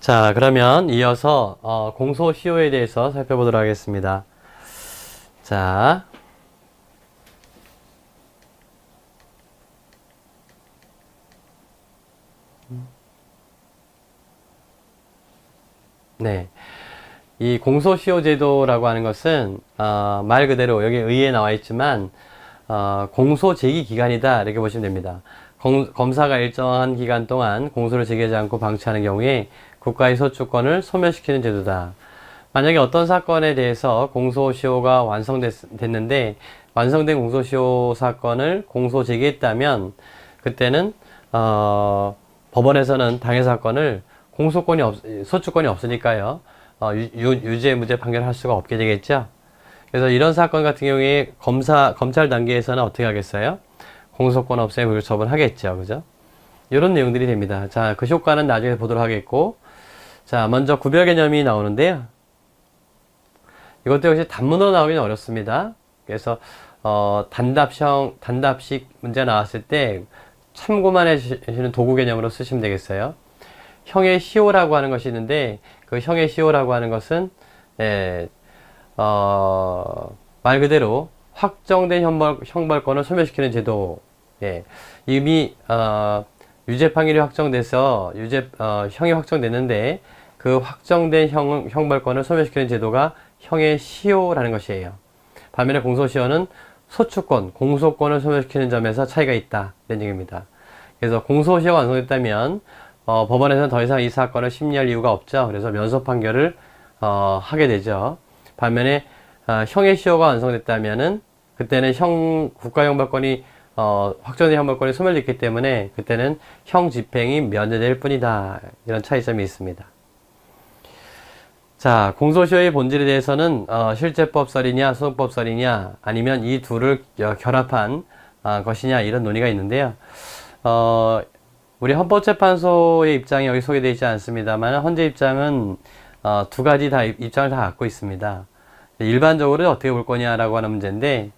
자, 그러면 이어서 공소시효에 대해서 살펴보도록 하겠습니다. 자, 네. 이 공소시효 제도라고 하는 것은 말 그대로 여기 의에 나와 있지만 공소 제기 기간이다 이렇게 보시면 됩니다. 검사가 일정한 기간 동안 공소를 제기하지 않고 방치하는 경우에 국가의 소추권을 소멸시키는 제도다. 만약에 어떤 사건에 대해서 공소시효가 완성됐는데 완성된 공소시효 사건을 공소 제기했다면 그때는 법원에서는 당해 사건을 소추권이 없으니까요. 유죄, 무죄 판결할 수가 없게 되겠죠. 그래서 이런 사건 같은 경우에 검찰 단계에서는 어떻게 하겠어요? 공소권 없애고 처분하겠죠. 그죠? 이런 내용들이 됩니다. 자, 그 효과는 나중에 보도록 하겠고. 자, 먼저 구별 개념이 나오는데요. 이것도 역시 단문으로 나오기는 어렵습니다. 그래서, 단답식 문제 나왔을 때 참고만 해주시는 도구 개념으로 쓰시면 되겠어요. 형의 시효라고 하는 것이 있는데, 그 형의 시효라고 하는 것은, 말 그대로 확정된 형벌권을 소멸시키는 제도. 예. 이미, 유죄 판결이 확정돼서, 형이 확정됐는데, 그 확정된 형벌권을 소멸시키는 제도가 형의 시효라는 것이에요. 반면에 공소시효는 소추권, 공소권을 소멸시키는 점에서 차이가 있다. 이런 얘기입니다. 그래서 공소시효가 완성됐다면, 법원에서는 더 이상 이 사건을 심리할 이유가 없죠. 그래서 면소 판결을, 하게 되죠. 반면에, 형의 시효가 완성됐다면은, 그때는 국가형벌권이, 확정된 형벌권이 소멸됐기 때문에, 그때는 형 집행이 면제될 뿐이다. 이런 차이점이 있습니다. 자, 공소시효의 본질에 대해서는, 실제법설이냐, 소송법설이냐, 아니면 이 둘을 결합한, 것이냐, 이런 논의가 있는데요. 우리 헌법재판소의 입장이 여기 소개되어 있지 않습니다만 헌재 입장은 두 가지 다 입장을 다 갖고 있습니다. 일반적으로 어떻게 볼 거냐라고 하는 문제인데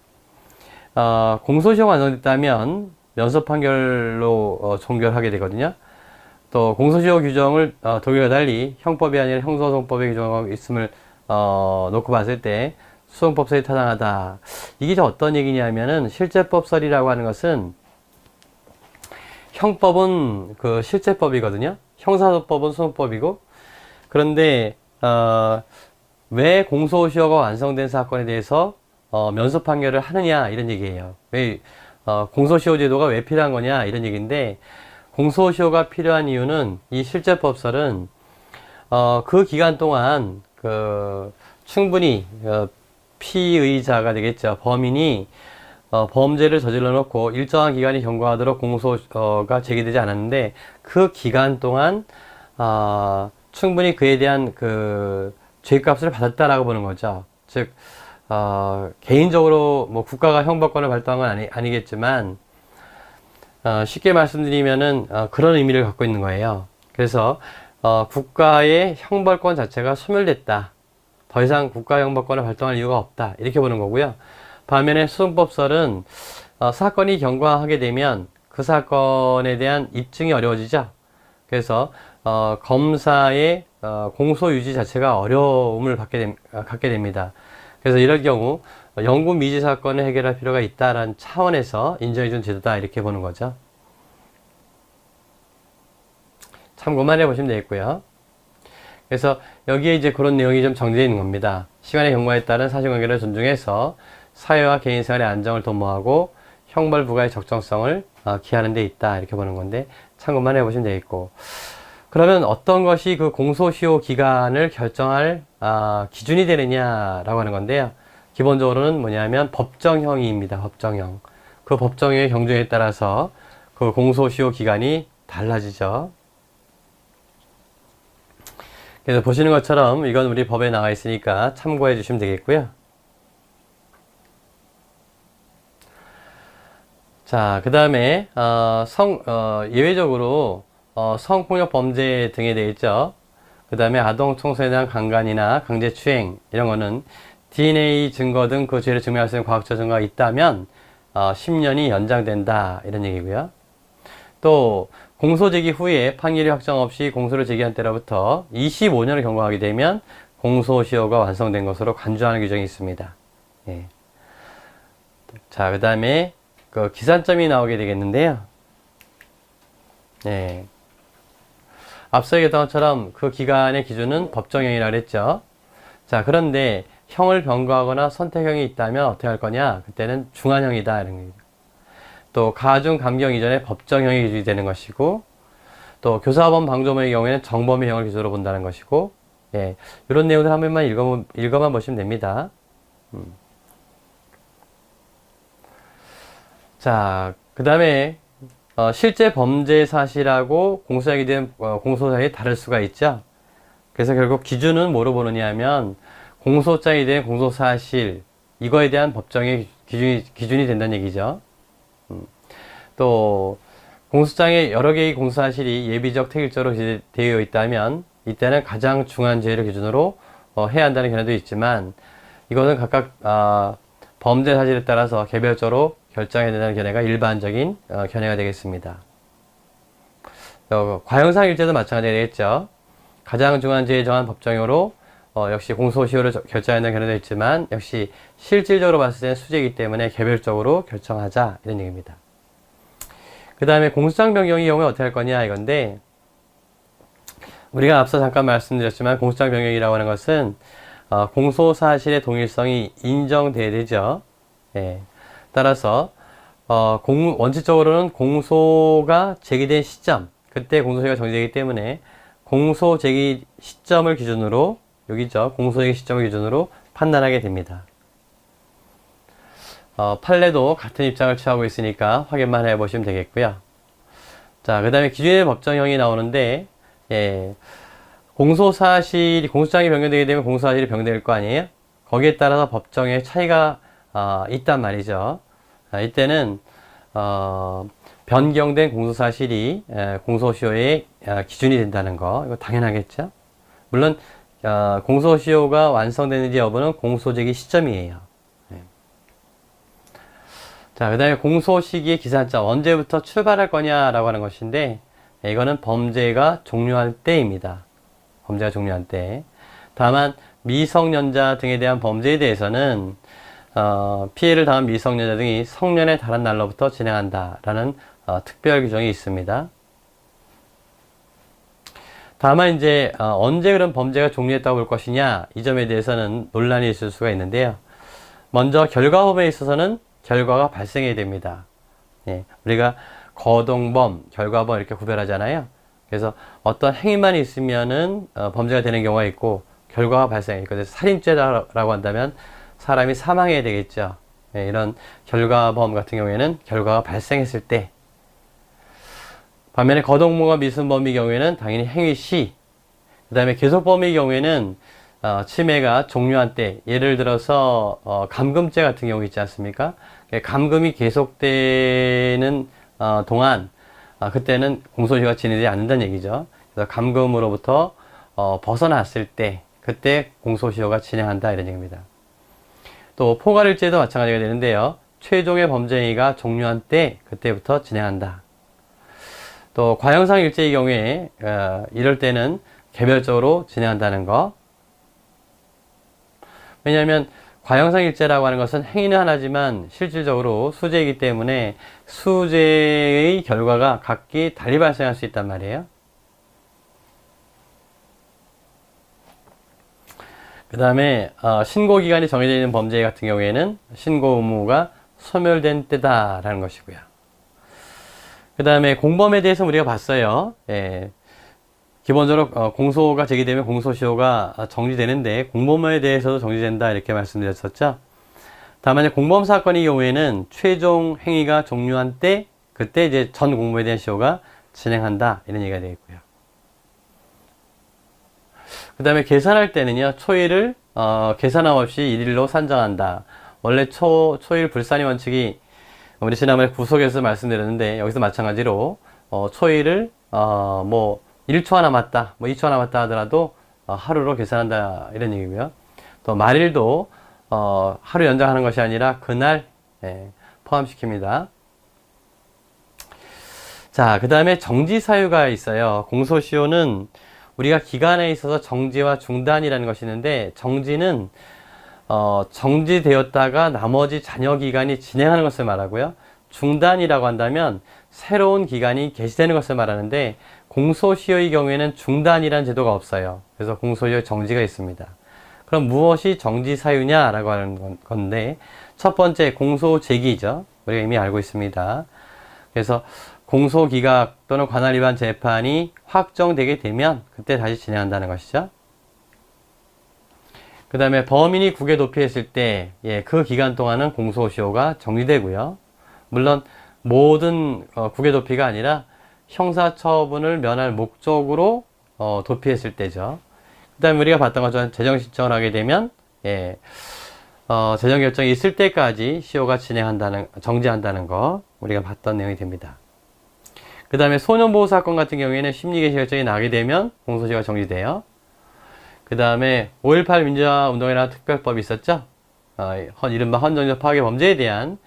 공소시효가 완성됐다면 면소 판결로 종결하게 되거든요. 또 공소시효 규정을 독일과 달리 형법이 아니라 형소송법의 규정하고 있음을 놓고 봤을 때 소송법설이 타당하다. 이게 어떤 얘기냐면은 실제법설이라고 하는 것은 형법은 그 실제법이거든요. 형사소법은 소송법이고. 그런데 왜 공소시효가 완성된 사건에 대해서 면소 판결을 하느냐 이런 얘기예요. 왜 공소시효 제도가 왜 필요한 거냐 이런 얘기인데 공소시효가 필요한 이유는 이 실제법설은 그 기간 동안 충분히 피의자가 되겠죠. 범인이 범죄를 저질러 놓고 일정한 기간이 경과하도록 공소가 제기되지 않았는데 그 기간 동안 충분히 그에 대한 죄값을 받았다라고 보는 거죠. 즉 개인적으로 뭐 국가가 형벌권을 발동한 건 아니겠지만 쉽게 말씀드리면은 그런 의미를 갖고 있는 거예요. 그래서 국가의 형벌권 자체가 소멸됐다. 더 이상 국가 형벌권을 발동할 이유가 없다. 이렇게 보는 거고요. 반면에 소송법설은 사건이 경과하게 되면 그 사건에 대한 입증이 어려워지죠. 그래서 검사의 공소 유지 자체가 어려움을 갖게 됩니다. 그래서 이럴 경우 영구 미지 사건을 해결할 필요가 있다라는 차원에서 인정해준 제도다 이렇게 보는 거죠. 참고만 해보시면 되겠고요. 그래서 여기에 이제 그런 내용이 좀 정제되어 있는 겁니다. 시간의 경과에 따른 사실관계를 존중해서 사회와 개인생활의 안정을 도모하고 형벌 부과의 적정성을 기하는 데 있다 이렇게 보는 건데 참고만 해보시면 되겠고 그러면 어떤 것이 그 공소시효 기간을 결정할 기준이 되느냐라고 하는 건데요. 기본적으로는 뭐냐면 법정형입니다. 법정형. 그 법정형의 경중에 따라서 그 공소시효 기간이 달라지죠. 그래서 보시는 것처럼 이건 우리 법에 나와 있으니까 참고해 주시면 되겠고요. 자, 그 다음에, 예외적으로, 성폭력 범죄 등에 대해 있죠. 그 다음에 아동 청소년에 대한 강간이나 강제추행, 이런 거는 DNA 증거 등 그 죄를 증명할 수 있는 과학적 증거가 있다면, 10년이 연장된다. 이런 얘기고요. 또, 공소 제기 후에 판결이 확정 없이 공소를 제기한 때로부터 25년을 경과하게 되면 공소시효가 완성된 것으로 간주하는 규정이 있습니다. 예. 자, 그 다음에 그 기산점이 나오게 되겠는데요. 예. 앞서 얘기했던 것처럼 그 기간의 기준은 법정형이라고 그랬죠. 자, 그런데 형을 변경하거나 선택형이 있다면 어떻게 할 거냐? 그때는 중한형이다 이런 거예요. 또 가중 감경 이전에 법정형이 기준이 되는 것이고, 또 교사범 방조범의 경우에는 정범의 형을 기준으로 본다는 것이고, 예, 이런 내용들 한 번만 읽어만 보시면 됩니다. 자, 그 다음에 실제 범죄 사실하고 공소하게 된 공소사실이 다를 수가 있죠. 그래서 결국 기준은 뭐로 보느냐 하면 공소장에 대한 공소사실, 이거에 대한 법정의 기준이 된다는 얘기죠. 또 공소장에 여러 개의 공소사실이 예비적 택일조로 되어 있다면 이때는 가장 중한 죄를 기준으로 해야 한다는 견해도 있지만, 이것은 각각 범죄 사실에 따라서 개별적으로 결정해야 된다는 견해가 일반적인 견해가 되겠습니다. 과형상 일죄도 마찬가지가 되겠죠. 가장 중한 죄에 정한 법정으로 역시 공소시효를 결정한다는 견해도 있지만, 역시 실질적으로 봤을 때는 수재이기 때문에 개별적으로 결정하자 이런 얘기입니다. 그 다음에 공소장 변경의 경우에 어떻게 할 거냐 이건데, 우리가 앞서 잠깐 말씀드렸지만 공소장 변경이라고 하는 것은 공소사실의 동일성이 인정돼야 되죠. 예. 따라서 원칙적으로는 공소가 제기된 시점, 그때 공소시효가 정지되기 때문에 공소 제기 시점을 기준으로, 여기죠, 공소 제기 시점을 기준으로 판단하게 됩니다. 판례도 같은 입장을 취하고 있으니까 확인만 해보시면 되겠고요. 자, 그 다음에 기준의 법정형이 나오는데, 예, 공소장이 변경되게 되면 공소사실이 변경될 거 아니에요? 거기에 따라서 법정의 차이가 있단 말이죠. 이때는 변경된 공소사실이 공소시효의 기준이 된다는 거, 이거 당연하겠죠? 물론 공소시효가 완성되는지 여부는 공소제기 시점이에요. 자, 그 다음에 공소 시기의 기산점, 언제부터 출발할 거냐라고 하는 것인데, 이거는 범죄가 종료할 때입니다. 범죄가 종료할 때. 다만 미성년자 등에 대한 범죄에 대해서는 피해를 당한 미성년자 등이 성년에 달한 날로부터 진행한다라는 특별 규정이 있습니다. 다만 이제 언제 그런 범죄가 종료했다고 볼 것이냐, 이 점에 대해서는 논란이 있을 수가 있는데요. 먼저 결과범에 있어서는 결과가 발생해야 됩니다. 예, 우리가 거동범, 결과범 이렇게 구별하잖아요. 그래서 어떤 행위만 있으면은 범죄가 되는 경우가 있고, 결과가 발생해요. 그래서 살인죄라고 한다면 사람이 사망해야 되겠죠. 예, 이런 결과범 같은 경우에는 결과가 발생했을 때. 반면에 거동범과 미순범의 경우에는 당연히 행위 시, 그 다음에 계속범의 경우에는 침해가 종료한 때, 예를 들어서 감금죄 같은 경우 있지 않습니까? 감금이 계속되는 동안 그때는 공소시효가 진행되지 않는다는 얘기죠. 그래서 감금으로부터 벗어났을 때, 그때 공소시효가 진행한다 이런 얘기입니다. 또 포괄일죄도 마찬가지가 되는데요. 최종의 범죄 행위가 종료한 때, 그때부터 진행한다. 또 과형상 일죄의 경우에 이럴 때는 개별적으로 진행한다는 거. 왜냐하면 과형상 일죄라고 하는 것은 행위는 하나지만 실질적으로 수재이기 때문에 수재의 결과가 각기 달리 발생할 수 있단 말이에요. 그 다음에 신고기간이 정해져 있는 범죄 같은 경우에는 신고 의무가 소멸된 때다라는 것이고요. 그 다음에 공범에 대해서 우리가 봤어요. 예. 기본적으로 공소가 제기되면 공소시효가 정지되는데, 공범에 대해서도 정지된다 이렇게 말씀드렸었죠. 다만 공범 사건의 경우에는 최종 행위가 종료한 때, 그때 이제 전 공범에 대한 시효가 진행한다 이런 얘기가 되겠고요. 그 다음에 계산할 때는요, 초일을 계산함 없이 일일로 산정한다. 원래 초일 불산이 원칙이 우리 지난번에 구속에서 말씀드렸는데, 여기서 마찬가지로 초일을 뭐 1초 남았다, 뭐 2초 남았다 하더라도 하루로 계산한다 이런 얘기고요. 또 말일도 하루 연장하는 것이 아니라 그날 포함시킵니다. 자, 그 다음에 정지 사유가 있어요. 공소시효는 우리가 기간에 있어서 정지와 중단이라는 것이 있는데, 정지는 정지되었다가 나머지 잔여 기간이 진행하는 것을 말하고요. 중단이라고 한다면 새로운 기간이 개시되는 것을 말하는데, 공소시효의 경우에는 중단이라는 제도가 없어요. 그래서 공소시효 정지가 있습니다. 그럼 무엇이 정지 사유냐라고 하는 건데, 첫 번째 공소 제기죠. 우리가 이미 알고 있습니다. 그래서 공소기각 또는 관할 위반 재판이 확정되게 되면 그때 다시 진행한다는 것이죠. 그 다음에 범인이 국외 도피했을 때, 그 기간 동안은 공소시효가 정지되고요. 물론 모든 국외 도피가 아니라 형사처분을 면할 목적으로 도피했을 때죠. 그 다음에 우리가 봤던 것처럼 재정 신청을 하게 되면 재정 결정이 있을 때까지 시효가 정지한다는 거 우리가 봤던 내용이 됩니다. 그 다음에 소년보호 사건 같은 경우에는 심리개시 결정이 나게 되면 공소시효가 정지돼요. 그 다음에 5.18 민주화운동이라는 특별법이 있었죠. 이른바 헌정적 파괴 범죄에 대한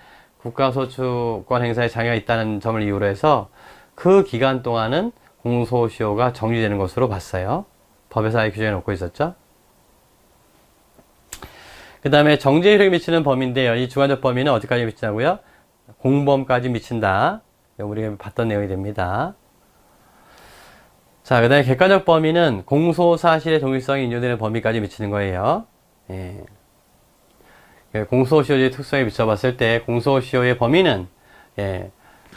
국가소추권 행사에 장애가 있다는 점을 이유로 해서 그 기간 동안은 공소시효가 정지되는 것으로 봤어요. 법에서 아예 규정해 놓고 있었죠. 그 다음에 정지에 효력이 미치는 범위인데요. 이 주관적 범위는 어디까지 미치냐고요? 공범까지 미친다. 우리가 봤던 내용이 됩니다. 자, 그 다음에 객관적 범위는 공소사실의 동일성이 인정되는 범위까지 미치는 거예요. 공소시효의 특성에 비춰봤을 때 공소시효의 범위는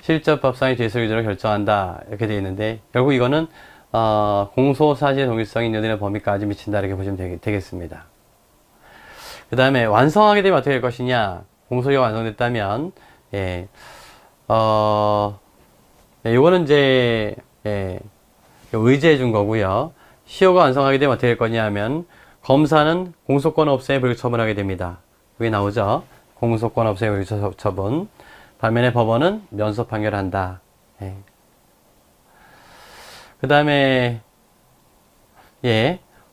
실적법상의 죄수 기준으로 결정한다 이렇게 되어 있는데, 결국 이거는 공소사실의 동일성이 인정되는 범위까지 미친다 이렇게 보시면 되겠습니다. 그 다음에 완성하게 되면 어떻게 될 것이냐. 공소시효가 완성됐다면 요거는 이제 의제해 준 거고요. 시효가 완성하게 되면 어떻게 될 거냐 하면 검사는 공소권 없애에 불구처분하게 됩니다. 여기 나오죠. 공소권 없애에 불구처분. 반면에 법원은 면소 판결한다. 그 다음에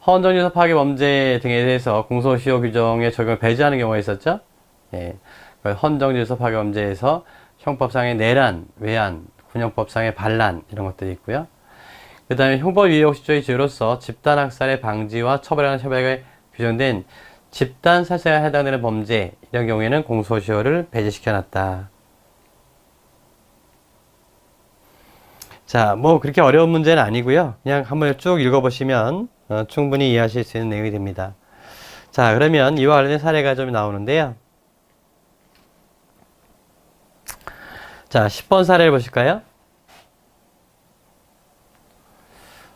헌정질서 파괴 범죄 등에 대해서 공소시효 규정의 적용을 배제하는 경우가 있었죠. 헌정질서 파괴 범죄에서 형법상의 내란, 외환, 군형법상의 반란 이런 것들이 있고요. 그 다음에 형법 260조의 죄로서 집단학살의 방지와 처벌하는 협약에 규정된 집단살생에 해당되는 범죄 이런 경우에는 공소시효를 배제시켜놨다. 자, 뭐 그렇게 어려운 문제는 아니고요. 그냥 한번 쭉 읽어보시면 충분히 이해하실 수 있는 내용이 됩니다. 자, 그러면 이와 관련된 사례가 좀 나오는데요. 자, 10번 사례를 보실까요?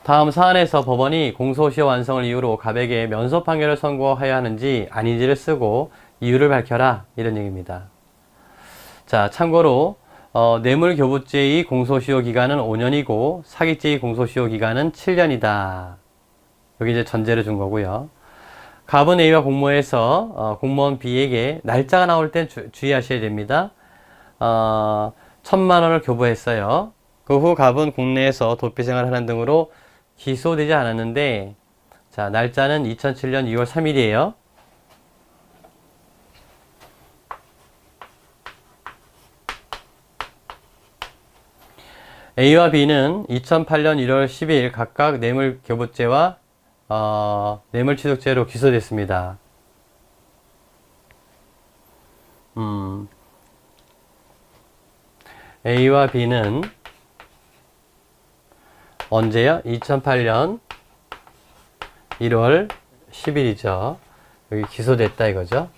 다음 사안에서 법원이 공소시효 완성을 이유로 갑에게 면소 판결을 선고하여야 하는지 아닌지를 쓰고 이유를 밝혀라 이런 얘기입니다. 자, 참고로 뇌물교부죄의 공소시효 기간은 5년이고 사기죄의 공소시효 기간은 7년이다. 여기 이제 전제를 준 거고요. 갑은 A와 공모해서 공무원 B에게 날짜가 나올 땐 주의하셔야 됩니다. 1,000만 원을 교부했어요. 그 후 갑은 국내에서 도피 생활하는 등으로 기소되지 않았는데, 자, 날짜는 2007년 2월 3일이에요. A와 B는 2008년 1월 10일 각각 뇌물교부죄와 뇌물취득죄로 기소됐습니다. A와 B는 언제요? 2008년 1월 10일이죠. 여기 기소됐다 이거죠.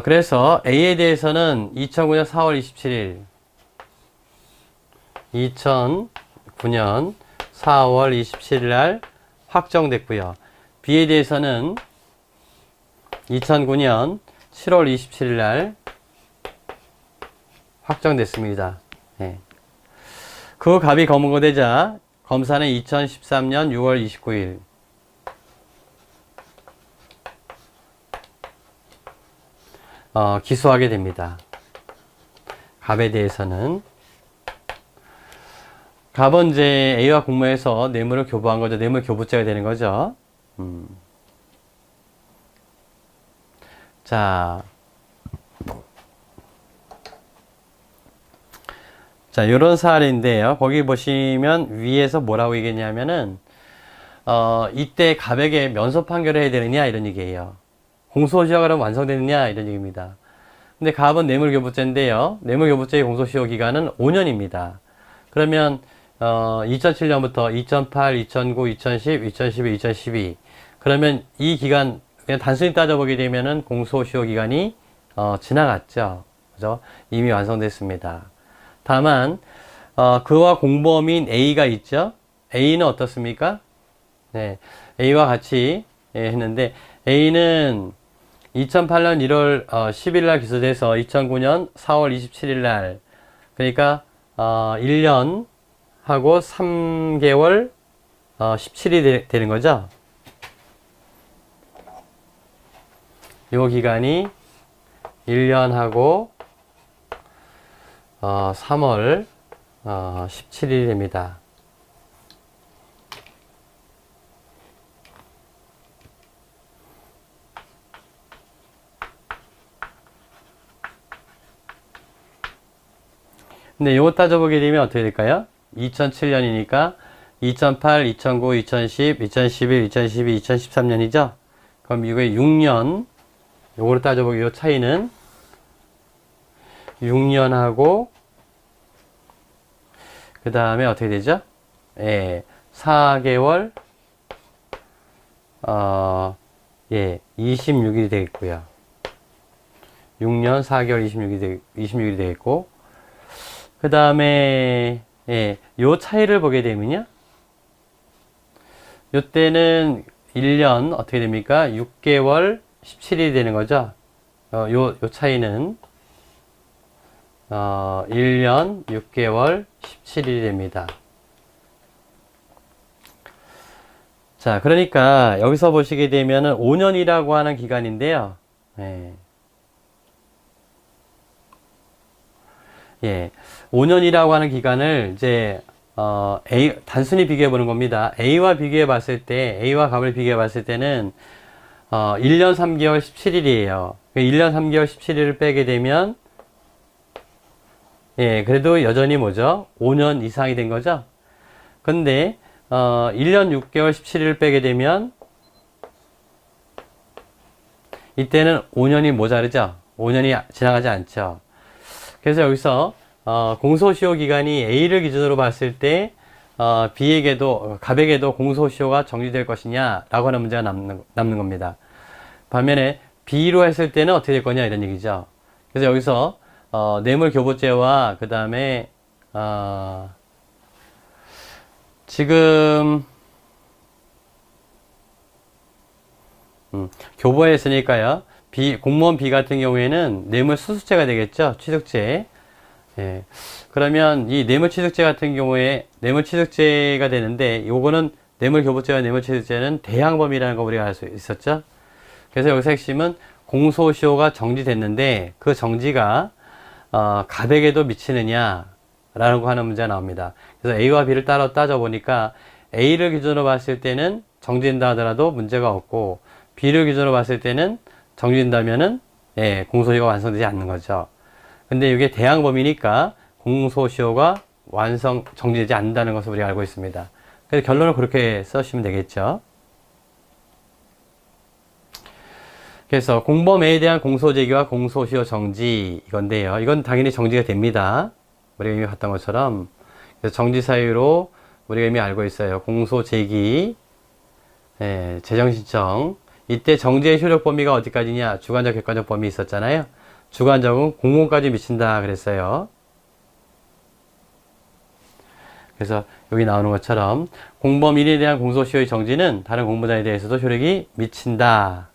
그래서 A에 대해서는 2009년 4월 27일 2009년 4월 27일 날 확정됐고요. B에 대해서는 2009년 7월 27일 날 확정됐습니다. 그 갑이 검거되자 검사는 2013년 6월 29일 기소하게 됩니다. 갑에 대해서는 갑은 이제 A와 공모해서 뇌물을 교부한 거죠. 뇌물 교부죄가 되는 거죠. 자, 자, 요런 사례인데요. 거기 보시면 위에서 뭐라고 얘기했냐면은, 이때 갑에게 면소 판결을 해야 되느냐, 이런 얘기예요. 공소시효가 그럼 완성되느냐, 이런 얘기입니다. 근데 갑은 뇌물교부죄인데요. 뇌물교부죄의 공소시효 기간은 5년입니다. 그러면 2007년부터 2008, 2009, 2010, 2011, 2012 그러면 이 기간 그냥 단순히 따져보게 되면은 공소시효 기간이 지나갔죠. 그죠? 이미 완성됐습니다. 다만 그와 공범인 A가 있죠. A는 어떻습니까? 네, A와 같이 했는데 A는 2008년 1월 10일 날 기소돼서 2009년 4월 27일 날 그러니까 1년 하고 3개월 17일이 되는 거죠. 요 기간이 1년 하고 3월 17일이 됩니다. 근데 요거 따져보게 되면 어떻게 될까요? 2007년이니까 2008, 2009, 2010, 2011, 2012, 2013년이죠? 그럼 이거의 6년, 요거를 따져보기 요 차이는 6년하고 그 다음에 어떻게 되죠? 예, 4개월 26일이 되겠고요. 6년 4개월 26일이 되겠고 그 다음에 요 차이를 보게 되면요. 요때는 1년 어떻게 됩니까? 6개월 17일이 되는 거죠. 요 차이는 1년 6개월 17일이 됩니다. 자, 그러니까 여기서 보시게 되면은 5년이라고 하는 기간인데요. 예, 5년이라고 하는 기간을 이제 단순히 비교해 보는 겁니다. A와 비교해 봤을 때, A와 갑을 비교해 봤을 때는 1년 3개월 17일이에요. 1년 3개월 17일을 빼게 되면 예, 그래도 여전히 뭐죠? 5년 이상이 된 거죠? 근데 1년 6개월 17일을 빼게 되면 이때는 5년이 모자르죠? 5년이 지나가지 않죠? 그래서 여기서 공소시효 기간이 A를 기준으로 봤을 때 갑에게도 공소시효가 정지될 것이냐 라고 하는 문제가 남는 겁니다. 반면에 B로 했을 때는 어떻게 될 거냐 이런 얘기죠. 그래서 여기서 뇌물교부죄와 그 다음에 지금 교부했으니까요. 공무원 B 같은 경우에는 뇌물수수죄가 되겠죠. 취득죄. 예. 그러면 이 뇌물취득죄 같은 경우에 뇌물취득죄가 되는데 요거는 뇌물교부죄와 뇌물취득죄는 대항범이라는 거 우리가 알 수 있었죠. 그래서 여기서 핵심은 공소시효가 정지됐는데 그 정지가 갑에게도 미치느냐 라고 하는 문제가 나옵니다. 그래서 A와 B를 따로 따져보니까 A를 기준으로 봤을 때는 정지된다 하더라도 문제가 없고 B를 기준으로 봤을 때는 정지된다면은 공소시효가 완성되지 않는 거죠. 근데 이게 대항범이니까 공소시효가 정지되지 않는다는 것을 우리가 알고 있습니다. 그래서 결론을 그렇게 써주시면 되겠죠. 그래서 공범 A에 대한 공소제기와 공소시효 정지 이건데요. 이건 당연히 정지가 됩니다. 우리가 이미 봤던 것처럼. 그래서 정지 사유로 우리가 이미 알고 있어요. 공소제기, 재정신청. 이때 정지의 효력 범위가 어디까지냐? 주관적, 객관적 범위 있었잖아요. 주관적은 공무원까지 미친다 그랬어요. 그래서 여기 나오는 것처럼 공범 1에 대한 공소시효의 정지는 다른 공무자에 대해서도 효력이 미친다.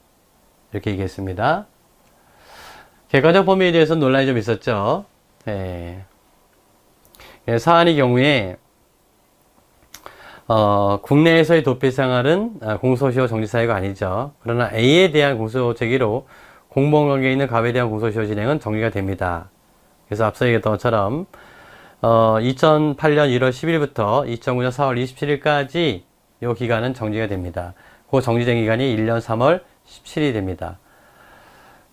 이렇게 얘기했습니다. 객관적 범위에 대해서는 논란이 좀 있었죠. 사안의 경우에 국내에서의 도피 생활은 공소시효 정지 사유가 아니죠. 그러나 A에 대한 공소 제기로 공무원 관계에 있는 갑에 대한 공소시효 진행은 정지가 됩니다. 그래서 앞서 얘기했던 것처럼 2008년 1월 10일부터 2009년 4월 27일까지 이 기간은 정지가 됩니다. 그 정지된 기간이 1년 3월 17일이 됩니다.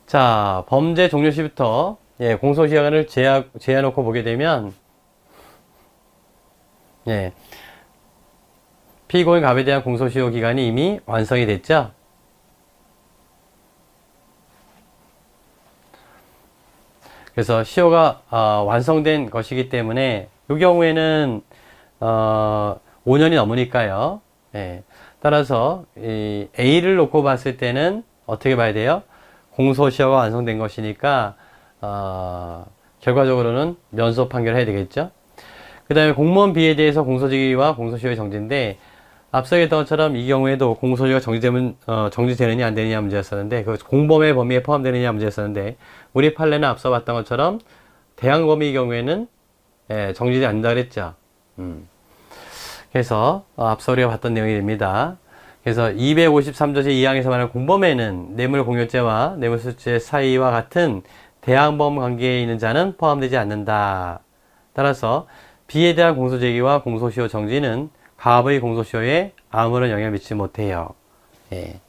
자, 범죄 종료 시부터 공소시효를 제해놓고 보게 되면 예. 피고인 갑에 대한 공소시효 기간이 이미 완성이 됐죠? 그래서 시효가 완성된 것이기 때문에 이 경우에는 5년이 넘으니까요. 예. 따라서 이 A를 놓고 봤을 때는 어떻게 봐야 돼요? 공소시효가 완성된 것이니까 결과적으로는 면소 판결을 해야 되겠죠. 그 다음에 공무원 B에 대해서 공소지기와 공소시효의 정지인데 앞서 얘기했던 것처럼 이 경우에도 공소시효가 정지되면 정지되느냐 안 되느냐 문제였었는데 그 공범의 범위에 포함되느냐 문제였었는데 우리 판례는 앞서 봤던 것처럼 대항 범위의 경우에는 정지되지 않는다 그랬죠. 그래서 앞서 우리가 봤던 내용이 됩니다. 그래서 253조 제2항에서 말하는 공범에는 뇌물공여죄와 뇌물수수죄 사이와 같은 대항범 관계에 있는 자는 포함되지 않는다. 따라서 B에 대한 공소제기와 공소시효 정지는 갑의 공소시효에 아무런 영향을 미치지 못해요. 예.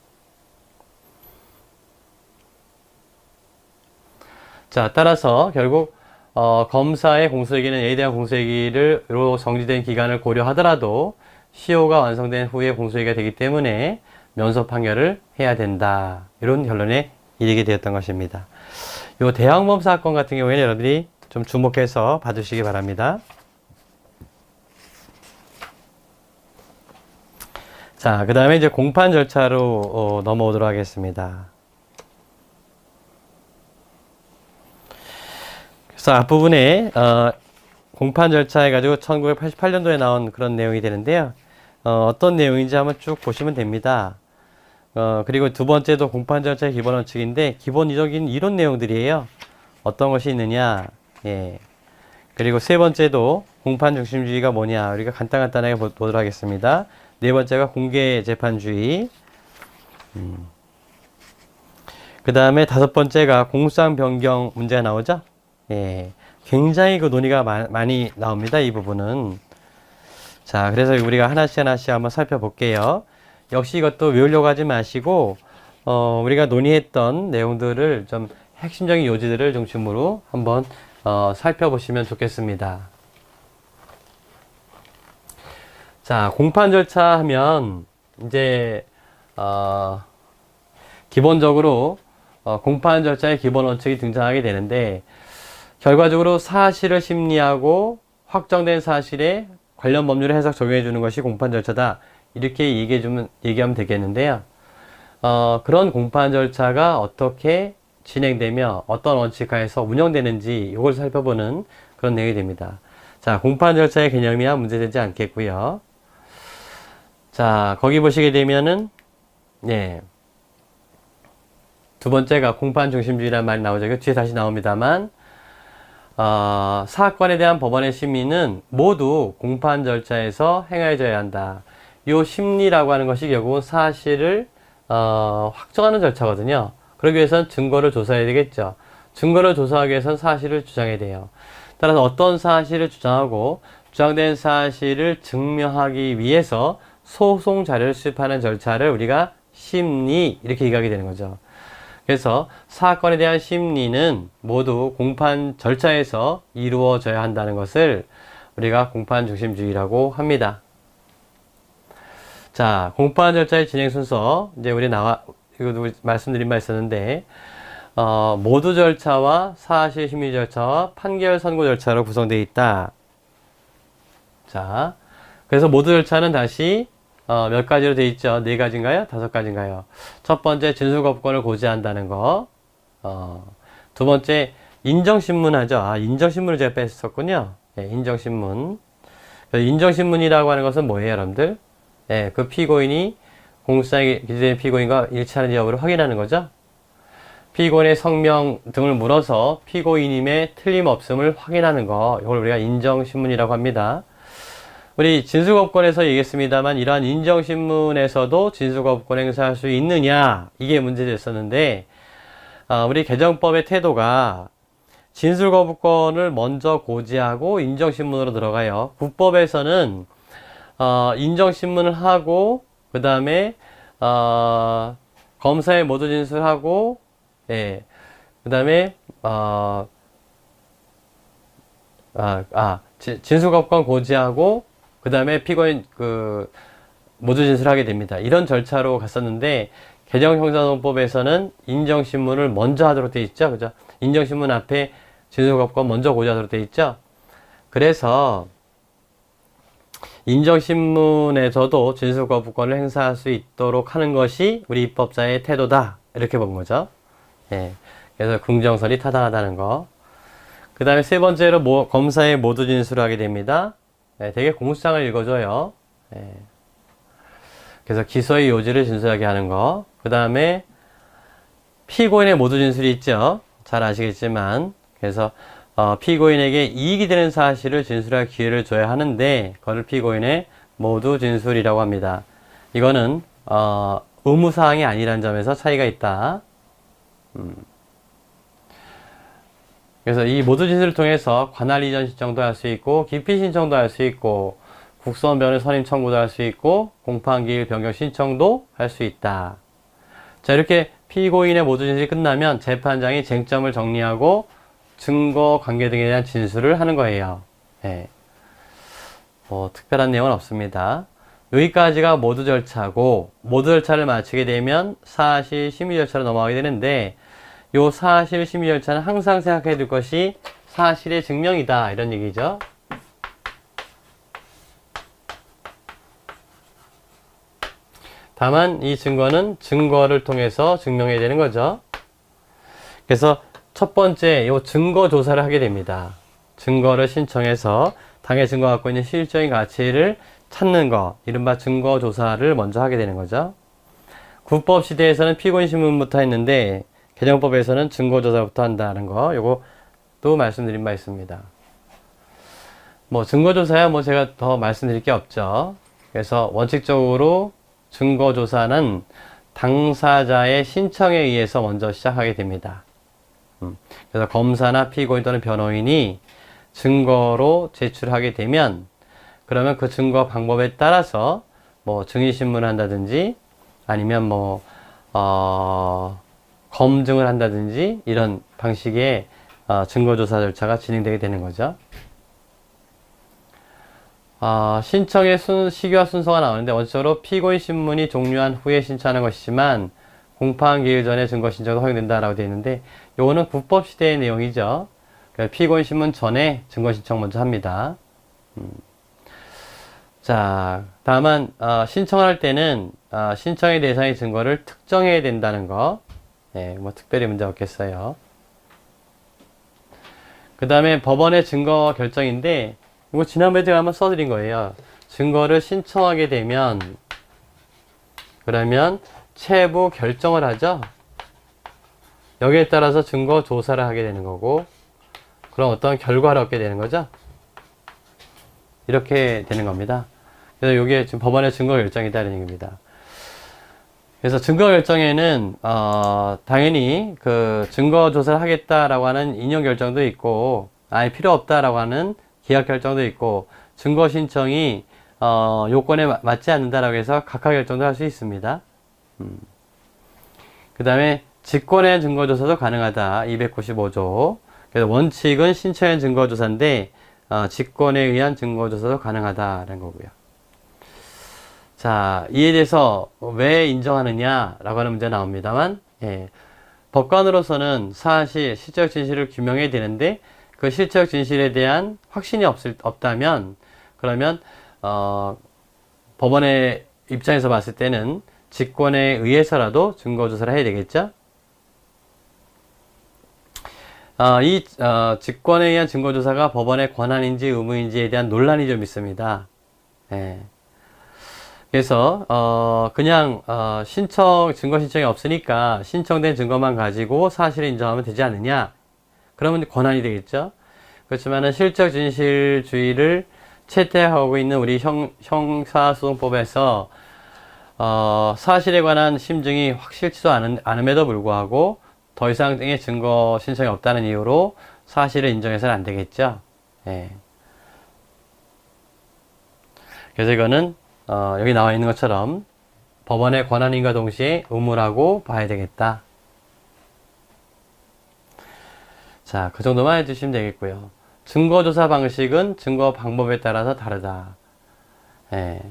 자, 따라서 결국 검사의 공소제기는 A에 대한 공소제기로 정지된 기간을 고려하더라도 시효가 완성된 후에 공소제기가 되기 때문에 면소 판결을 해야 된다. 이런 결론에 이르게 되었던 것입니다. 이 대항범 사건 같은 경우에는 여러분들이 좀 주목해서 봐주시기 바랍니다. 자, 그 다음에 이제 공판 절차로 넘어오도록 하겠습니다. 그래서 앞부분에 공판 절차 해가지고 1988년도에 나온 그런 내용이 되는데요. 어떤 내용인지 한번 쭉 보시면 됩니다. 그리고 두 번째도 공판 절차의 기본 원칙인데 기본적인 이론 내용들이에요. 어떤 것이 있느냐. 예. 그리고 세 번째도 공판 중심주의가 뭐냐. 우리가 간단하게 보도록 하겠습니다. 네 번째가 공개 재판주의. 그 다음에 다섯 번째가 공상 변경 문제가 나오죠. 예. 굉장히 그 논의가 많이 나옵니다. 이 부분은. 자, 그래서 우리가 하나씩 한번 살펴볼게요. 역시 이것도 외우려고 하지 마시고, 우리가 논의했던 내용들을 좀 핵심적인 요지들을 중심으로 한번, 살펴보시면 좋겠습니다. 자, 공판 절차 하면, 이제, 기본적으로, 공판 절차의 기본 원칙이 등장하게 되는데, 결과적으로 사실을 심리하고 확정된 사실에 관련 법률을 해석 적용해 주는 것이 공판 절차다. 이렇게 얘기하면 되겠는데요. 그런 공판 절차가 어떻게 진행되며 어떤 원칙하에서 운영되는지 이걸 살펴보는 그런 내용이 됩니다. 자, 공판 절차의 개념이야 문제되지 않겠고요. 자, 거기 보시게 되면은, 예. 두 번째가 공판 중심주의라는 말이 나오죠. 이거 뒤에 다시 나옵니다만, 사건에 대한 법원의 심리는 모두 공판 절차에서 행해져야 한다. 요 심리라고 하는 것이 결국은 사실을 확정하는 절차거든요. 그러기 위해서는 증거를 조사해야 되겠죠. 증거를 조사하기 위해서는 사실을 주장해야 돼요. 따라서 어떤 사실을 주장하고 주장된 사실을 증명하기 위해서 소송 자료를 수집하는 절차를 우리가 심리 이렇게 얘기하게 되는 거죠. 그래서 사건에 대한 심리는 모두 공판 절차에서 이루어져야 한다는 것을 우리가 공판 중심주의라고 합니다. 자, 공판 절차의 진행 순서, 이제 이거 말씀드린 바 있었는데, 모두 절차와 사실 심리 절차와 판결 선고 절차로 구성되어 있다. 자, 그래서 모두 절차는 다시 몇 가지로 되어 있죠? 네 가지인가요? 다섯 가지인가요? 첫 번째, 진술거부권을 고지한다는 거. 두 번째, 인정신문하죠. 인정신문을 제가 뺐었군요. 네, 인정신문. 인정신문이라고 하는 것은 뭐예요, 여러분들? 네, 그 피고인이 공소장에 기재된 피고인과 일치하는지 여부를 확인하는 거죠. 피고인의 성명 등을 물어서 피고인임의 틀림없음을 확인하는 거. 이걸 우리가 인정신문이라고 합니다. 우리 진술거부권에서 얘기했습니다만 이러한 인정신문에서도 진술거부권 행사할 수 있느냐 이게 문제됐었는데 우리 개정법의 태도가 진술거부권을 먼저 고지하고 인정신문으로 들어가요. 국법에서는 인정신문을 하고 그 다음에 검사의 모두 진술하고 예, 그 다음에 진술거부권 고지하고 그 다음에 피고인 모두 진술하게 됩니다. 이런 절차로 갔었는데 개정형사소송법에서는 인정신문을 먼저 하도록 되어 있죠. 그죠? 인정신문 앞에 진술거부권 먼저 고지하도록 되어 있죠. 그래서 인정신문에서도 진술거부권을 행사할 수 있도록 하는 것이 우리 입법자의 태도다. 이렇게 본 거죠. 예. 그래서 긍정선이 타당하다는 거. 그 다음에 세 번째로 검사의 모두 진술을 하게 됩니다. 예, 되게 공수장을 읽어줘요. 예. 그래서 기소의 요지를 진술하게 하는 거. 그 다음에 피고인의 모두 진술이 있죠. 잘 아시겠지만. 그래서 피고인에게 이익이 되는 사실을 진술할 기회를 줘야 하는데 그걸 피고인의 모두 진술이라고 합니다. 이거는 의무사항이 아니라는 점에서 차이가 있다. 그래서 이 모두 진술을 통해서 관할 이전 신청도 할 수 있고 기피 신청도 할 수 있고 국선변의 선임 청구도 할 수 있고 공판기일 변경 신청도 할 수 있다. 자, 이렇게 피고인의 모두 진술이 끝나면 재판장이 쟁점을 정리하고 증거 관계 등에 대한 진술을 하는 거예요. 예. 뭐 특별한 내용은 없습니다. 여기까지가 모두 절차고 모두 절차를 마치게 되면 사실 심의 절차로 넘어가게 되는데 요 사실 심의 절차는 항상 생각해야 될 것이 사실의 증명이다 이런 얘기죠. 다만 이 증거는 증거를 통해서 증명해야 되는 거죠. 그래서 첫 번째 요 증거 조사를 하게 됩니다. 증거를 신청해서 당의 증거가 갖고 있는 실질적인 가치를 찾는 거, 이른바 증거 조사를 먼저 하게 되는 거죠. 국법 시대에서는 피고인 신문부터 했는데 개정법에서는 증거 조사부터 한다는 거, 요것도 말씀드린 바 있습니다. 뭐 증거 조사야 뭐 제가 더 말씀드릴 게 없죠. 그래서 원칙적으로 증거 조사는 당사자의 신청에 의해서 먼저 시작하게 됩니다. 그래서 검사나 피고인 또는 변호인이 증거로 제출하게 되면 그러면 그 증거 방법에 따라서 뭐 증인신문을 한다든지 아니면 뭐 검증을 한다든지 이런 방식의 증거조사 절차가 진행되게 되는 거죠. 신청의 시기와 순서가 나오는데 원칙적으로 피고인 신문이 종료한 후에 신청하는 것이지만 공판 기일 전에 증거 신청도 허용된다라고 되어 있는데 요거는 국법 시대의 내용이죠. 그러니까 피고인 신문 전에 증거 신청 먼저 합니다. 자, 다만 신청을 할 때는 신청의 대상의 증거를 특정해야 된다는 거. 네, 뭐 특별히 문제 없겠어요. 그 다음에 법원의 증거 결정인데 이거 지난번에 제가 한번 써드린 거예요. 증거를 신청하게 되면 그러면 체부 결정을 하죠. 여기에 따라서 증거 조사를 하게 되는 거고 그럼 어떤 결과를 얻게 되는 거죠. 이렇게 되는 겁니다. 그래서 이게 지금 법원의 증거 결정이다는 얘기입니다. 그래서 증거 결정에는 당연히 그 증거 조사를 하겠다라고 하는 인용 결정도 있고 아예 필요 없다라고 하는 기각 결정도 있고 증거 신청이 요건에 맞지 않는다라고 해서 각하 결정도 할 수 있습니다. 그 다음에 직권의 증거조사도 가능하다. 295조. 그래서 원칙은 신청의 증거조사인데 직권에 의한 증거조사도 가능하다라는 거고요. 자, 이에 대해서 왜 인정하느냐라고 하는 문제가 나옵니다만 법관으로서는 사실 실적 진실을 규명해야 되는데 그 실적 진실에 대한 확신이 없다면 그러면 법원의 입장에서 봤을 때는 직권에 의해서라도 증거조사를 해야 되겠죠. 이 직권에 의한 증거조사가 법원의 권한인지 의무인지에 대한 논란이 좀 있습니다. 그래서 그냥 증거 신청이 없으니까 신청된 증거만 가지고 사실을 인정하면 되지 않느냐. 그러면 권한이 되겠죠. 그렇지만은 실적 진실주의를 채택하고 있는 우리 형사소송법에서 사실에 관한 심증이 확실치도 않음에도 불구하고 더 이상의 증거 신청이 없다는 이유로 사실을 인정해서는 안 되겠죠. 그래서 이거는 여기 나와 있는 것처럼 법원의 권한인과 동시에 의무라고 봐야 되겠다. 자, 그 정도만 해주시면 되겠고요. 증거조사 방식은 증거 방법에 따라서 다르다. 예.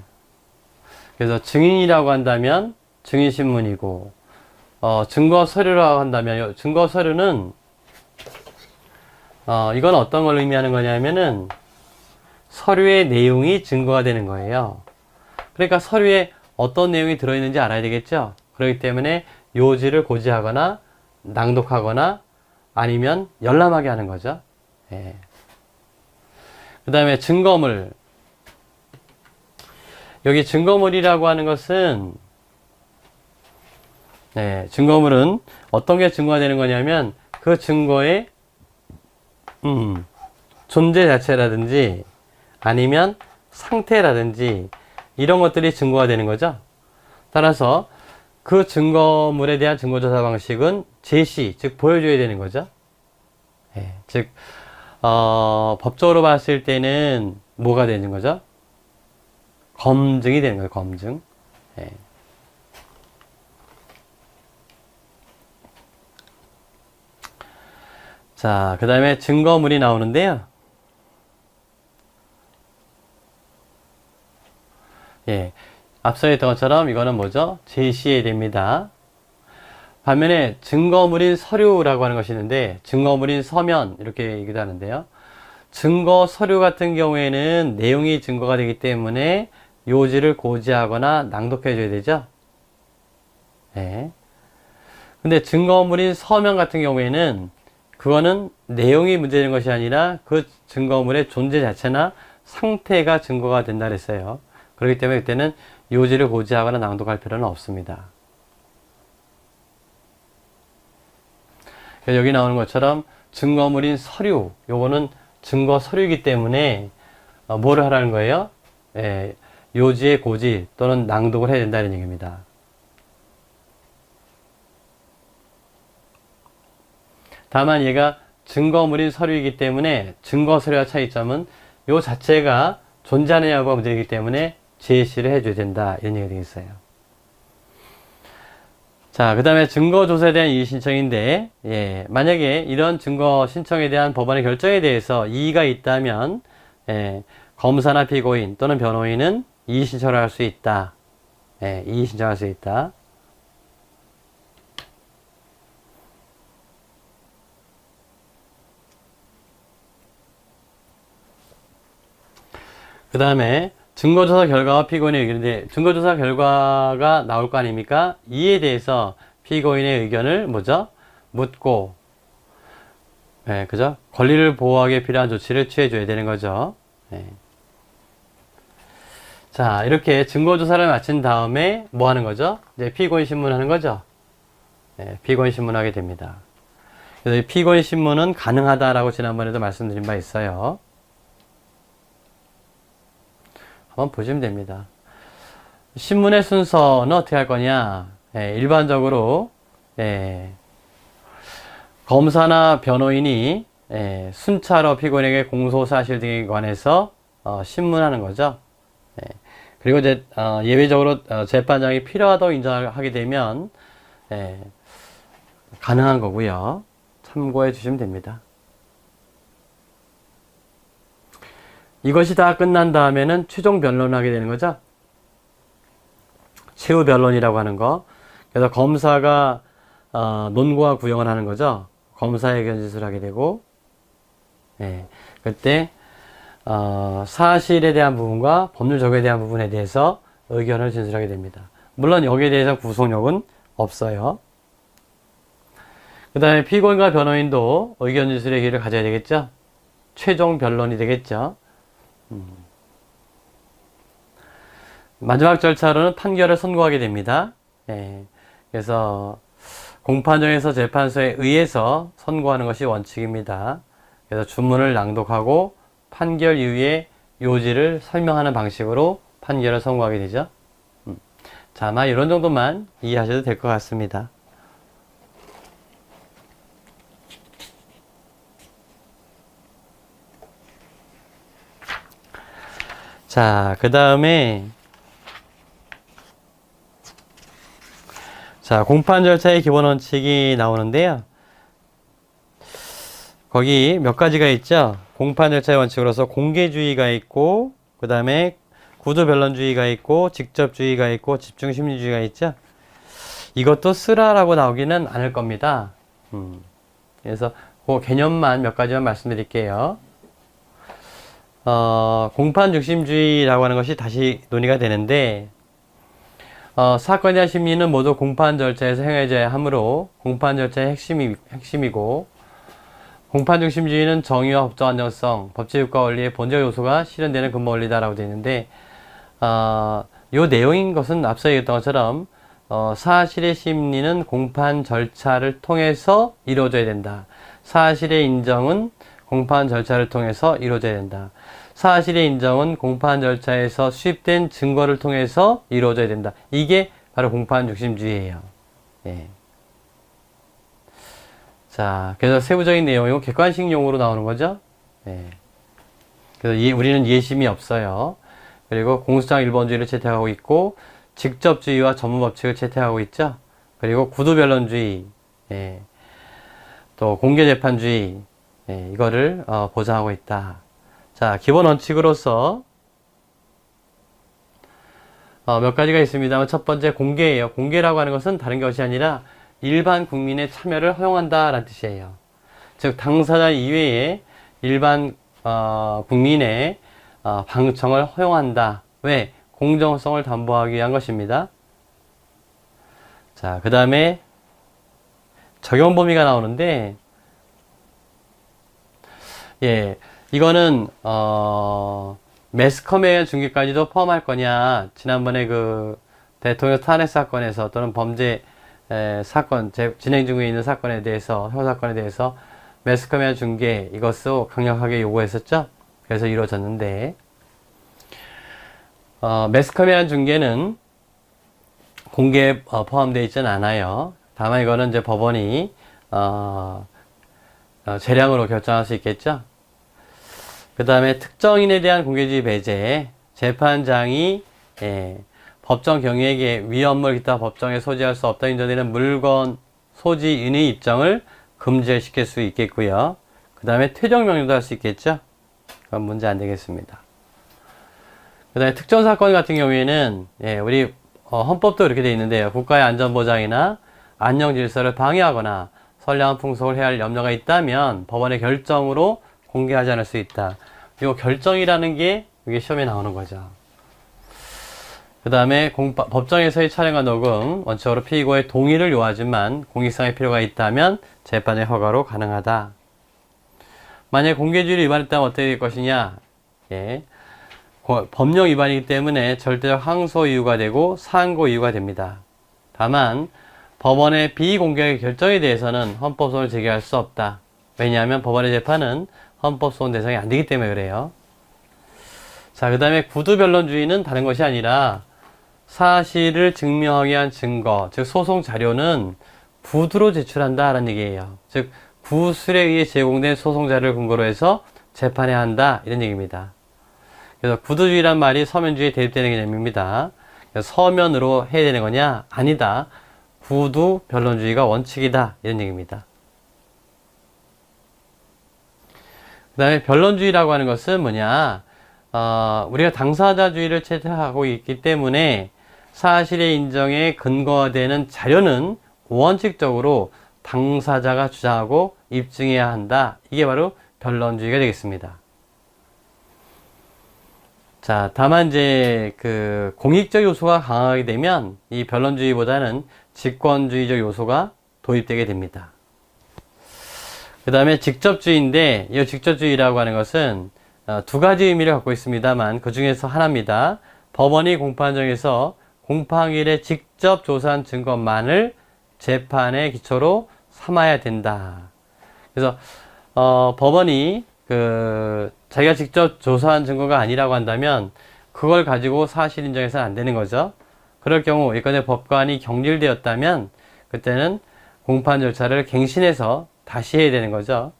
그래서 증인이라고 한다면 증인신문이고, 증거 서류라고 한다면, 증거 서류는, 이건 어떤 걸 의미하는 거냐면은, 서류의 내용이 증거가 되는 거예요. 그러니까 서류에 어떤 내용이 들어있는지 알아야 되겠죠? 그렇기 때문에 요지를 고지하거나, 낭독하거나, 아니면 열람하게 하는 거죠. 예. 그 다음에 증거물. 여기 증거물이라고 하는 것은, 증거물은 어떤 게 증거가 되는 거냐면 그 증거의 존재 자체라든지 아니면 상태라든지 이런 것들이 증거가 되는 거죠. 따라서 그 증거물에 대한 증거조사 방식은 제시, 즉 보여줘야 되는 거죠. 즉 법적으로 봤을 때는 뭐가 되는 거죠? 검증이 되는 거예요. 검증. 자, 그 다음에 증거물이 나오는데요. 앞서 했던 것처럼 이거는 뭐죠? 제시해야 됩니다. 반면에 증거물인 서류라고 하는 것이 있는데, 증거물인 서면 이렇게 얘기도 하는데요. 증거 서류 같은 경우에는 내용이 증거가 되기 때문에 요지를 고지하거나 낭독해 줘야 되죠. 근데 증거물인 서면 같은 경우에는 그거는 내용이 문제되는 것이 아니라 그 증거물의 존재 자체나 상태가 증거가 된다 그랬어요. 그렇기 때문에 그때는 요지를 고지하거나 낭독할 필요는 없습니다. 여기 나오는 것처럼 증거물인 서류, 요거는 증거 서류이기 때문에 뭐를 하라는 거예요? 요지의 고지 또는 낭독을 해야 된다는 얘기입니다. 다만 얘가 증거물인 서류이기 때문에 증거 서류와 차이점은 요 자체가 존재하느냐 여부가 문제이기 때문에 제시를 해줘야 된다, 이런 얘기가 되겠어요. 자, 그 다음에 증거조사에 대한 이의신청인데, 만약에 이런 증거 신청에 대한 법원의 결정에 대해서 이의가 있다면, 검사나 피고인 또는 변호인은 이의신청을 할 수 있다. 이의신청할 수 있다. 그 다음에 증거조사 결과와 피고인의 의견인데, 증거조사 결과가 나올 거 아닙니까? 이에 대해서 피고인의 의견을 뭐죠? 묻고, 그죠? 권리를 보호하기 필요한 조치를 취해줘야 되는 거죠. 자, 이렇게 증거조사를 마친 다음에 뭐 하는 거죠? 이제 피고인 신문하는 거죠. 피고인 신문하게 됩니다. 그래서 이 피고인 신문은 가능하다라고 지난번에도 말씀드린 바 있어요. 한번 보시면 됩니다. 신문의 순서는 어떻게 할 거냐? 일반적으로 검사나 변호인이 순차로 피고인에게 공소사실 등에 관해서 신문하는 거죠. 그리고 이제 예외적으로 재판장이 필요하다고 인정하게 되면 가능한 거고요. 참고해 주시면 됩니다. 이것이 다 끝난 다음에는 최종 변론을 하게 되는 거죠. 최후 변론이라고 하는 거. 그래서 검사가 논고와 구형을 하는 거죠. 검사의 견지를 하게 되고, 그때 사실에 대한 부분과 법률 적용에 대한 부분에 대해서 의견을 진술하게 됩니다. 물론 여기에 대해서 구속력은 없어요. 그 다음에 피고인과 변호인도 의견 진술의 기회를 가져야 되겠죠. 최종 변론이 되겠죠. 마지막 절차로는 판결을 선고하게 됩니다. 그래서 공판정에서 재판소에 의해서 선고하는 것이 원칙입니다. 그래서 주문을 낭독하고 판결 이후에 요지를 설명하는 방식으로 판결을 선고하게 되죠. 자, 아마 이런 정도만 이해하셔도 될 것 같습니다. 자, 그 다음에 공판 절차의 기본 원칙이 나오는데요. 거기 몇 가지가 있죠. 공판 절차의 원칙으로서 공개주의가 있고, 그 다음에 구두변론주의가 있고 직접주의가 있고 집중심리주의가 있죠. 이것도 쓰라라고 나오기는 않을 겁니다. 그래서 그 개념만 몇 가지만 말씀드릴게요. 공판중심주의라고 하는 것이 다시 논의가 되는데, 사건에 대한 심리는 모두 공판 절차에서 행해져야 하므로 공판 절차의 핵심이고, 공판중심주의는 정의와 법적 안정성, 법치효과 원리의 본질 요소가 실현되는 근본 원리다라고 되어 있는데, 요 내용인 것은 앞서 얘기했던 것처럼 사실의 심리는 공판 절차를 통해서 이루어져야 된다. 사실의 인정은 공판 절차를 통해서 이루어져야 된다. 사실의 인정은 공판 절차에서 수입된 증거를 통해서 이루어져야 된다. 이게 바로 공판 중심주의예요. 예. 자, 그래서 세부적인 내용이고 객관식 용어로 나오는 거죠. 예. 그래서 우리는 이해심이 없어요. 그리고 공수장 일본주의를 채택하고 있고 직접주의와 전문법칙을 채택하고 있죠. 그리고 구두변론주의, 예. 또 공개재판주의, 예. 이거를 보장하고 있다. 자, 기본 원칙으로서 몇 가지가 있습니다만 첫 번째 공개예요. 공개라고 하는 것은 다른 것이 아니라 일반 국민의 참여를 허용한다라는 뜻이에요. 즉 당사자 이외에 일반 국민의 방청을 허용한다. 왜? 공정성을 담보하기 위한 것입니다. 자, 그 다음에 적용 범위가 나오는데, 예, 이거는 매스컴에 중계까지도 포함할 거냐. 지난번에 그 대통령 탄핵 사건에서 또는 범죄 사건 진행 중에 있는 사건에 대해서 형사건에 대해서 매스컴의 중계 이것도 강력하게 요구했었죠. 그래서 이루어졌는데 매스컴에 대한 중계는 공개에 포함되어 있지는 않아요. 다만 이거는 이제 법원이 재량으로 결정할 수 있겠죠. 그 다음에 특정인에 대한 공개주의 배제, 재판장이 법정 경위에게 위험을 기타 법정에 소지할 수 없다 인정되는 물건 소지인의 입장을 금지시킬 수 있겠고요. 그 다음에 퇴정명령도 할 수 있겠죠. 그건 문제 안 되겠습니다. 그 다음에 특정 사건 같은 경우에는 우리 헌법도 이렇게 되어 있는데요. 국가의 안전보장이나 안녕질서를 방해하거나 선량한 풍속을 해야 할 염려가 있다면 법원의 결정으로 공개하지 않을 수 있다. 이 결정이라는 게 이게 시험에 나오는 거죠. 그 다음에 법정에서의 촬영과 녹음 원칙으로 피고의 동의를 요하지만 공익성의 필요가 있다면 재판의 허가로 가능하다. 만약 공개주의를 위반했다면 어떻게 될 것이냐? 예. 법령 위반이기 때문에 절대적 항소 이유가 되고 상고 이유가 됩니다. 다만 법원의 비공개 결정에 대해서는 헌법소원을 제기할 수 없다. 왜냐하면 법원의 재판은 헌법소원 대상이 안 되기 때문에 그래요. 자, 그 다음에 구두변론주의는 다른 것이 아니라 사실을 증명하기 위한 증거, 즉 소송 자료는 구두로 제출한다라는 얘기예요. 즉 구술에 의해 제공된 소송 자료를 근거로 해서 재판해야 한다 이런 얘기입니다. 그래서 구두주의란 말이 서면주의에 대입되는 개념입니다. 그래서 서면으로 해야 되는 거냐? 아니다. 구두변론주의가 원칙이다 이런 얘기입니다. 그 다음에 변론주의라고 하는 것은 뭐냐? 우리가 당사자주의를 채택하고 있기 때문에 사실의 인정에 근거가 되는 자료는 원칙적으로 당사자가 주장하고 입증해야 한다. 이게 바로 변론주의가 되겠습니다. 자, 다만 이제 그 공익적 요소가 강하게 되면 이 변론주의보다는 직권주의적 요소가 도입되게 됩니다. 그 다음에 직접주의인데 이 직접주의라고 하는 것은 두 가지 의미를 갖고 있습니다만 그 중에서 하나입니다. 법원이 공판정에서 공판일에 직접 조사한 증거만을 재판의 기초로 삼아야 된다. 그래서 법원이 자기가 직접 조사한 증거가 아니라고 한다면 그걸 가지고 사실 인정해서는 안 되는 거죠. 그럴 경우 예컨대 법관이 경질되었다면 그때는 공판 절차를 갱신해서 다시 해야 되는 거죠.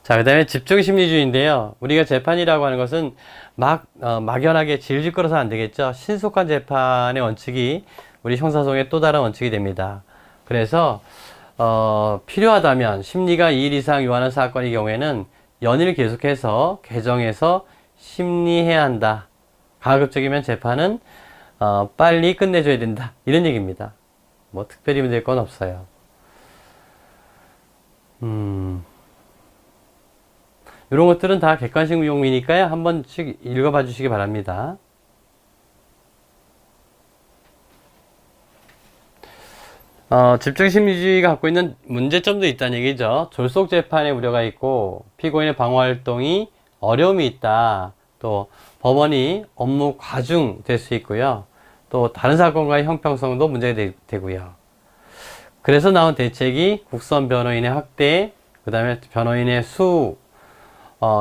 자, 그 다음에 집중심리주의인데요. 우리가 재판이라고 하는 것은 막연하게 질질 끌어서 안 되겠죠. 신속한 재판의 원칙이 우리 형사소송의 또 다른 원칙이 됩니다. 그래서 필요하다면 심리가 2일 이상 요하는 사건의 경우에는 연일 계속해서 개정해서 심리해야 한다. 가급적이면 재판은 빨리 끝내줘야 된다. 이런 얘기입니다. 뭐 특별히 문제될 건 없어요. 이런 것들은 다 객관식 용이니까요. 한 번씩 읽어봐 주시기 바랍니다. 집중심리주의가 갖고 있는 문제점도 있다는 얘기죠. 졸속 재판의 우려가 있고 피고인의 방어 활동이 어려움이 있다. 또 법원이 업무 과중될 수 있고요. 또 다른 사건과의 형평성도 문제가 되고요. 그래서 나온 대책이 국선 변호인의 확대, 그 다음에 변호인의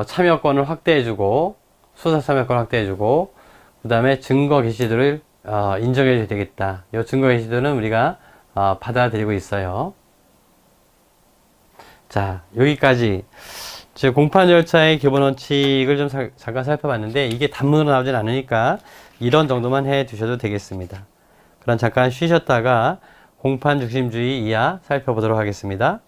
참여권을 확대해주고, 수사 참여권을 확대해주고, 그 다음에 증거 게시들을 인정해줘야 되겠다. 이 증거 게시들은 우리가 받아들이고 있어요. 자, 여기까지 공판 절차의 기본 원칙을 좀 잠깐 살펴봤는데 이게 단문으로 나오진 않으니까 이런 정도만 해 두셔도 되겠습니다. 그럼 잠깐 쉬셨다가 공판 중심주의 이하 살펴보도록 하겠습니다.